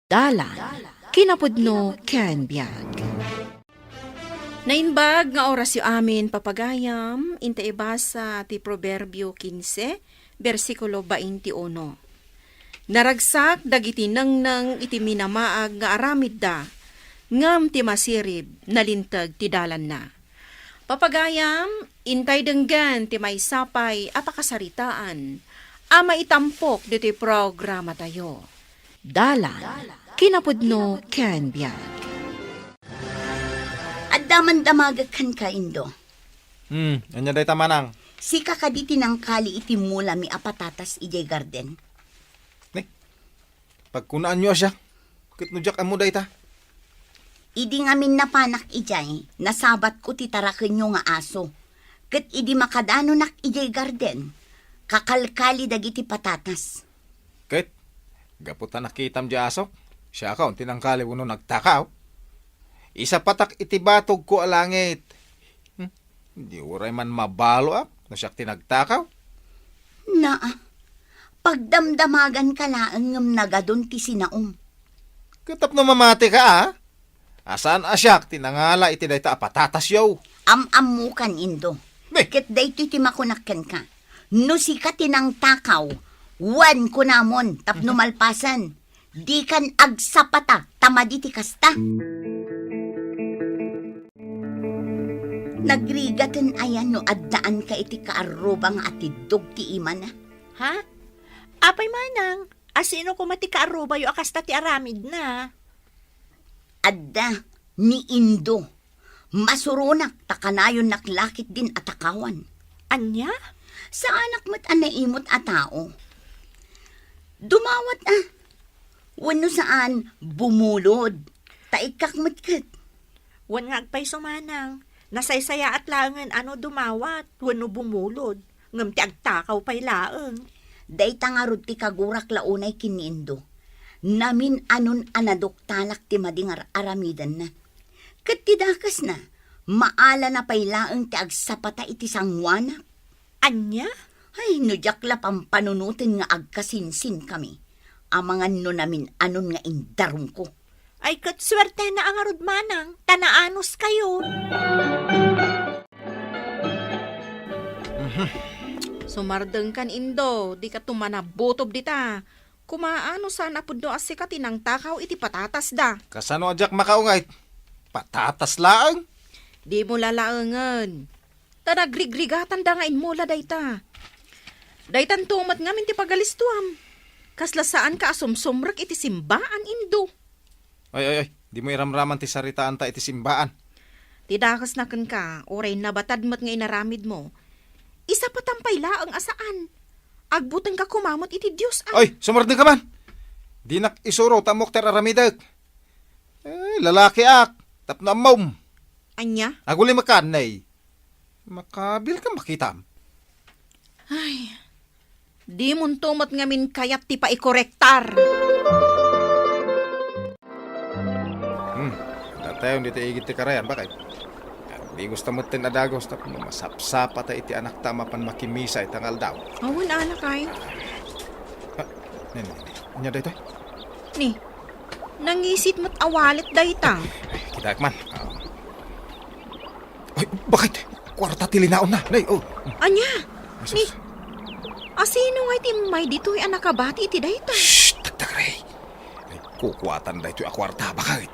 Dalan, kinapudno ken biag. Nainbag nga oras yu amin papagayam, inta ibasa ti Proverbio 15, versikulo 21. Naragsak dagiti nangnang iti minamaag nga aramid da, ngam ti masirib nalintag ti dalan na. Papagayam, intay denggan ti may sapay apakasaritaan, ama itampok diti programa tayo. Dalan, kinapudno ken biag. Addaman damagakan ka, Indo. Anya day tamanang. Si kakaditi ng kali iti mula mi apatatas ijay garden. Pagkunaan nyo siya. Kit no jak amo day ta. Idi ngamin napanak ijay, nasabat ko ti taraken nyo nga aso. Ket idi makadano nak ijay garden, kakalkali dagiti patatas. Kit, gaputan nakitam di asok. Siya ka, tinangkali uno nagtakaw. Isa patak itibatog ko alangit. Di uray man mabalo na siya tinagtakaw. Naa, pagdamdamagan ka laang ngam nagadon ti sinaom. Kitap no mamati ka Asan asyak tinangala iti dayta patatas yaw. Am-amukan, Indo. Be. Ket dayto ti makunakken ka. No si ka tinang takaw, wan ko namon tapno malpasan. Di kan agsapata, tamadi ti kasta. Nagrigatan ayan no addaan ka iti kaarubang atidog ti iman na. Ha? Apay manang, asino ko mati kaaruba yu akasta ti aramid na. Adda ni Indo. Masurunak takanayon naklakit din atakawan. Anya? Sa anak mo't anaimot a tao. Dumawat Wano saan bumulod. Taikak matkat. Wan nga agpay sumanang. Nasaysaya at langan ano dumawat. Wano bumulod. Ngam ti agtakaw pay laeng. Day tangarod ti kagurak launay kinindo. Namin anon anadoktalak ti madingar aramidan na. Kat ti dakas na. Maala na pay laeng ti agsapata iti sangwana. Anya? Ay, nujakla pampanunutin nga agkasinsin kami. Amangan no namin anon nga indarong ko. Ay kat swerte na ang arod manang. Tanaanos kayo. Sumardeng kan Indo, di ka tumanabotob dita. Kumaano sana pudno asi ka tinang takaw iti patatas da. Kasano ajak makaungay? Patatas laang. Di mo lalaengan. Tanagrigligatan da nga inmola dayta. Daytan tumat nga min ti pagalistuam. Kaslasaan ka asumsumrak iti simbaan, Indo. Ay. Di mo iramraman ti saritaan ta iti simbaan. Tidakas na kan ka, oray nabatad mo't nga inaramid mo. Isa patampay laang asaan. Agbutan ka kumamot iti Diyos. Oy, sumardeng ka man. Di nak isuro tamok ter aramidag. Lalaki ak. Tapno amom. Anya? Aguli makanay. Makabil ka makitam. Ay, di mon tumot nga min kayat ti pa ikorektar. Datayon dito igit ti karayan, bakay? Di gusto mo tinadagos tapno masapsapa ta iti anak tama pan makimisa itangal daw. Awan anak ay. Nya dito? Ni, nangisit mo't awalit dayta. Kita man. Ay, bakit? Kwarta tilinaon na. Nay, oh. Anya? Ni, Ni, asino nga iti may dito'y anak kabati iti dayta. shh, tagtagray. Ay, kukuatan da ito akwarta, bakit?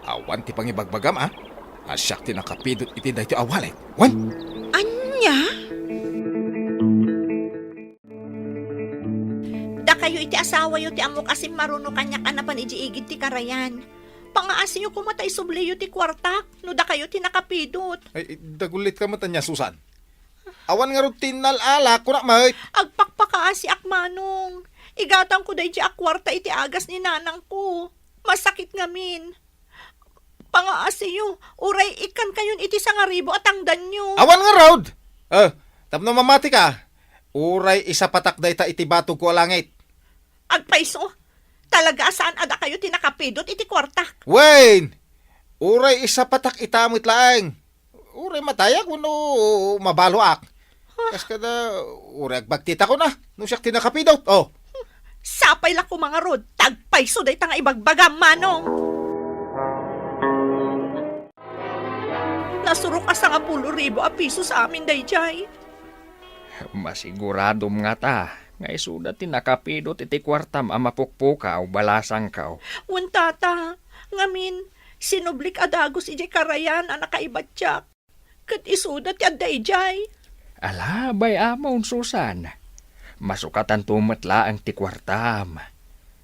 Awan ti pangibagbagam, Asyak ti nakapidot iti da ito awalit. Wan? Anya? Da kayo iti asawa yu ti amok asim maruno kanyak anapan ijiigid ti karayan. Pangaasin yu kumatay subli yu ti kwartak. No da kayo ti nakapidot. Ay, dagulit ka mata niya, Susan. Awan nga rutinal ala, kunak mahit. Agpakpakaasi akmanong. Igatang ko day di akwarta iti agas ni nanang ko. Masakit ngamin. Pangaasiyo, uray ikan kayon iti sangaribo at angdan nyo. Awan nga road! Tapno mamati ka. Uray isa patak day ta iti batog ko alangit. Agpaiso, talaga saan ada kayo tinakapidot iti kwartak? Wayne! Uray isa patak itamit laeng. Uray mataya kuno mabalo ak. Kas kada uray agbagtita ko na. Nung siyak tinakapidot. Oh. Sapay la ko mga rod, tagpay so day tanga ibagbagam, Manong. Nasurok ka sa nga 10,000 a piso sa amin, dayjay. Masigurado nga ta, nga isuda tinakapidot iti kwartam ang mapukpukaw, balasang kaw. Tata, ngamin, sinublik adagos ijay karayan ang nakaibatyak. Kat isudat yan, dayjay. Ala, bay amon, Susan. Masukatan tumatla ang ti kwartam.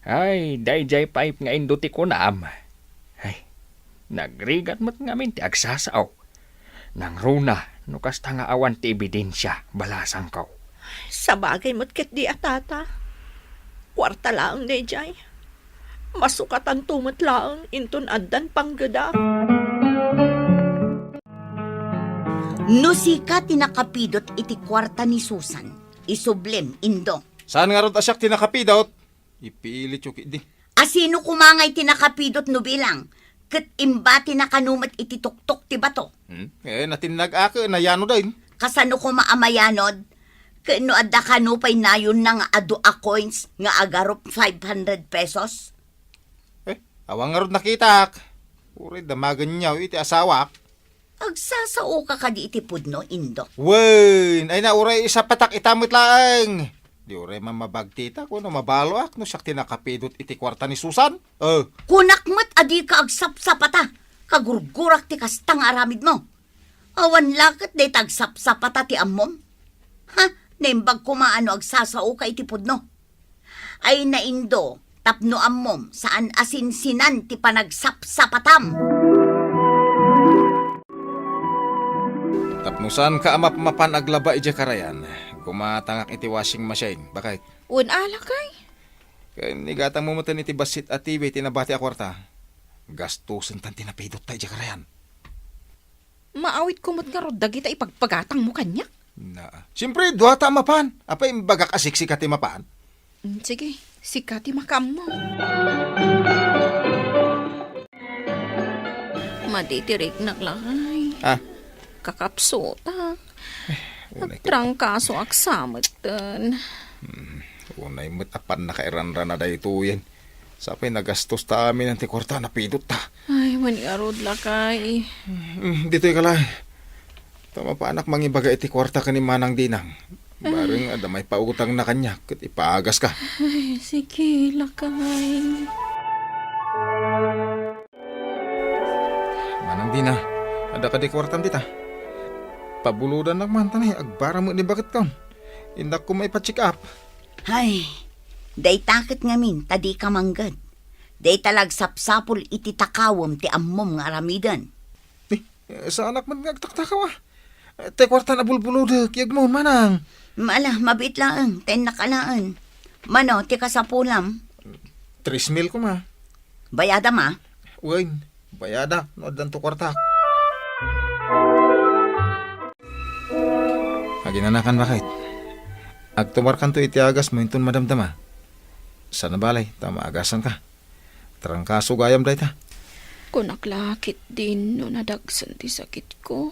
Ay, dayjay pipe nga indo ti kunam. Ay, nagrigat mat ngamin ti agsasaw. Nang runa, nukas nga awan ti ebidensya, balasang kaw. Sa bagay mo't ket di atata. Kwarta laang, dayjay. Masukatan tumat laang inton addan panggada. No sika tinakapidot iti kwarta ni Susan. Isublim, Indo. Saan nga rod asyak tinakapidot? Ipilit yung di. Asino kumangay tinakapidot no bilang? Kat imbati na kanumat iti tuktok ti bato. Natinag ako na yano din. Kasano ko maamayanod? Kano adda kano pa'y nayon na nga adu a coins nga agarop 500 pesos? Awang nga rod nakita. Uri, damagan niya iti asawak. Agsasao ka di iti pudno, Indo. Wen, ay na uray isa patak itamit laang. Di uray mamabagtita ko no mabalo ak no siyak tinakapidot iti kwarta ni Susan. Kunakmat adi ka agsapsapata. Kagurgurak ti kastang aramid mo. Awan lakat day tagsapsapata ti ammom. Ha? Naimbag kumaano agsasao ka iti pudno. Ay na Indo, tapno ammom saan asinsinan ti panagsapsapatam. Tapnusan ka mapan aglaba iti karayan. Gumatangak iti washing machine. Bakit? Ala kay. Kaya nigatang mo matan iti basit at TV tinabati a kwarta. Gastusin tan tinapidot tayo iti karayan. Maawit kumot nga rod, dagita ipagpagatang mo kanya. Siyempre, duwata mapan. Apa yung bagak asiksik ati mapan? Sige, sikati makam mo. Maditirik na lakay. Kakapsota. Trangkaso aksamatan. Unay matapan na kairanran na dahi ito yan. Sapay nagastos ta amin ang tikwarta na pidot ta. Ay, maniarod lakay. Dito yung kalay. Tama pa anak mangibaga iti kwarta ka ni Manang Dinang. Baring adamay pautang na kanya kat ipaagas ka. Ay, sige lakay. Manang Dina, ada ka di kwartam dita. Pabuludan lang man tanay, agbara mo ni bakit ka. Indak ko may pa-check up. Ay, day takit ngamin, tadi ka manggad. Day talag sapsapul iti takawom ti ammom nga aramidan. Sa anak man nagtaktakaw ah. Te kwarta na bulbuludak, yag mo manang. Maala, mabit laang, ten nakalaan. Mano, ti kasapulam, 3,000 ko ma. bayada ma. Uy, bayada, nodan to kwarta. Aginanakan bakit? Agtumarkan to itiagas mo intun madamdama. Sa nabalay, tama agasan ka. Trangkaso gayam day ta. Kunaklakit din no nadagsan ti sakit ko.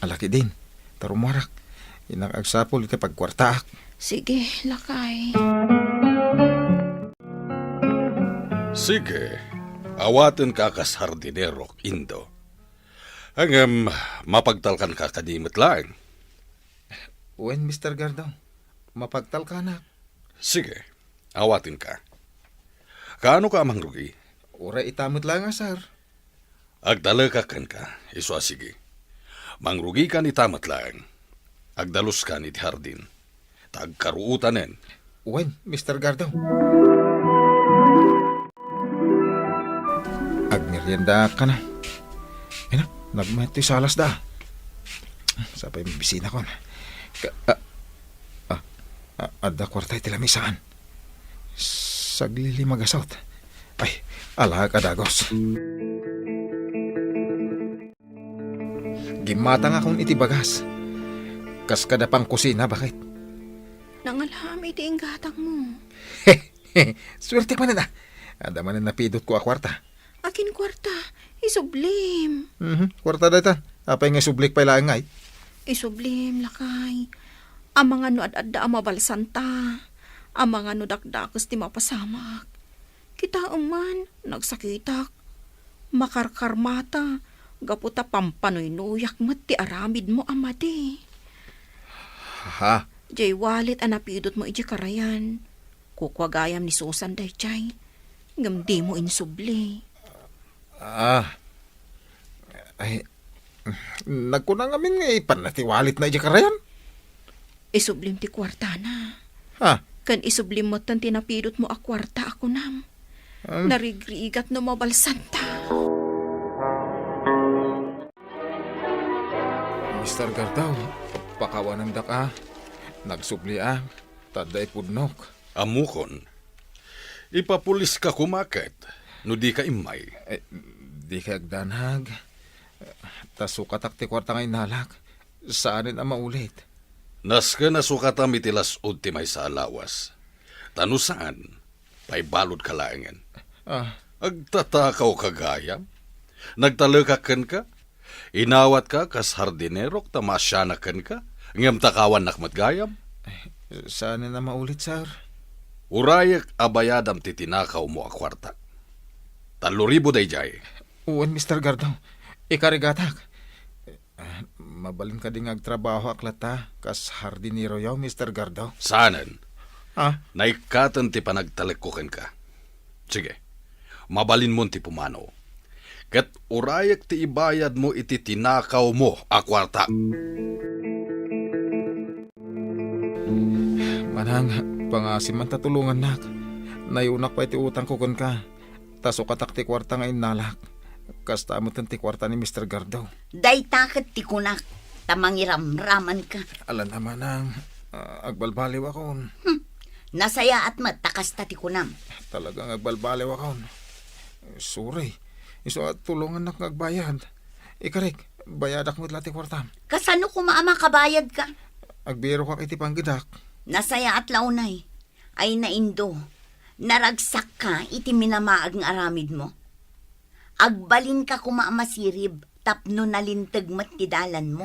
Alaki din, tarumarak. Inang agsapol iti pagkwartaak. Sige, lakay. Sige, awaten ka kas hardinero, Indo. Hanggang mapagtalkan ka kadimit lang. Uwen, Mr. Gardong, mapagtal ka na. Sige, awatin ka. Kaano ka amang rugi? Ura itamit lang asar. Agdala ka kan ka, iso sige. Mangrugi ka ni tamat lang. Agdalos ka ni hardin. Tagkaruutanen. Uwen, Mr. Gardong. Agmerienda ka na. Ina, nagmati salas da. Sapay mabisina ko na. Adda kwartay tilamisaan. Saglili magasot. Ay, ala kadagos. Gimatang akong itibagas. Kas kada pang kusina, bakit? Nangalham iti inggatang mo. Swerte ka man na. Ada man na napidot ko a kwarta. Akin kwarta, isublim. Kwarta data. Apay nga sublik pa ilang ngay. Isublim, lakay. Ang mga no ad-adda ang mabalsan ta. ang mga nudakdakas ti mapasamak. Kita man, nagsakitak, makarkarmata, gaputa pampanoy-nuyak mat ti aramid mo amati. Ha? Jay walit anapidot mo iji karayan. Kukwagayam ni Susan day chay. Ngamdi mo insubli. Ay, nagkunang amin nga ipanatiwalit na iji karayan. Isublim ti kwarta na. Ha? Kan isublim mo tan tinapidot mo a kwarta ako nam. Narigrigat no mabalsan ta. Mr. Gardaw, pakawanan da ka. Nagsubli taday pudnok. Amukon, ipapulis ka kumakit, no di ka imay. Di ka agdanhag. Tasukatak ti kwarta ngay nalak. Saanin ang maulit? Nas ka nasukata mitilas ultimay sa alawas. Tanusaan, pay balod ka laangan. Agtatakaw kagaya. Nagtalakakan ka. Inawat ka kas hardinerok tamasyanakan ka. Ngam takawan nakmatgayam. Saanin ang maulit, sir? Urayak abayadam titinakaw mo a kwarta. 3,000 day jay. Uwan, Mr. Gardaw. Ikarigatak. Mabalin ka ding agtrabaho aklata kas hardinero yaw, Mr. Gardaw. Sanan, Naikatan ti panagtalikukin ka. Sige, mabalin mo ti pumano. Kat urayak ti ibayad mo iti tinakaw mo a kwarta. Manang, pangasim man tatulungan nak. Nayunak pa iti utang ko ka. Tasukatak ti kwarta nga inalak. Kasta mo ti kwarta ni Mr. Gardaw. Day takot ti kunak, tamangiramraman ka. Alam naman ang agbalbaliw akon. Nasaya at matakas ta ti kunam. Talagang agbalbaliw akon. Sorry. Iso at tulungan nak ngagbayad. Ikarik, bayadak mo lati kwarta. Kasano kumaama kabayad ka? Agbiro ka iti panggidak. Nasaya at launay, ay naindo, naragsak ka iti minamaag ng aramid mo. Agbalin ka kumaamasirib, tapno nalintag mat ti dalan mo.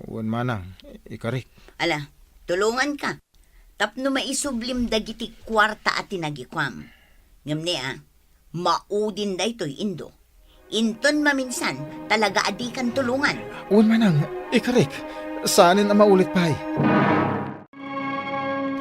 Uwan manang, ikarik. Ala, tulungan ka. Tapno maisublim dagiti kwarta at tinagikwam. Ngamni maudin da ito'y indo. Inton maminsan, talaga adikan tulungan. Uwan manang, ikarik. Saanin ang maulit pa'y?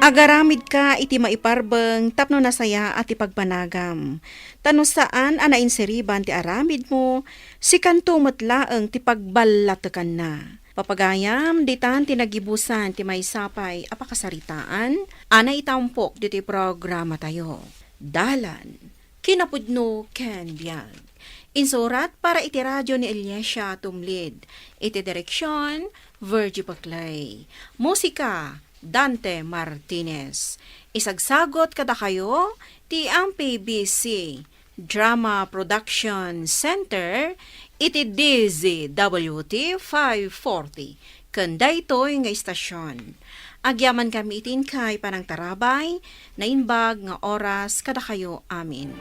Agaramid ka iti maiparbeng tapno nasaya at ipagpanagam. Tano saan inseribang ti aramid mo, si kanto matlaeng ti pagballatakan na. Papagayam, ditan tinagibusan ti may sapay apakasaritaan, ana itampok diti programa tayo. Dalan, kinapudno ken biyag. Insurat para iti radyo ni Eliesha Tumlid. Iti direksyon, Virgie Baclay. Musika, Dante Martinez. Isagsagot kada kayo, ti ang PBC Drama Production Center, iti DZWT 540. Kanda ito'y nga istasyon. Agyaman kami itin kay panang tarabay, na inbag nga oras kada kayo amin.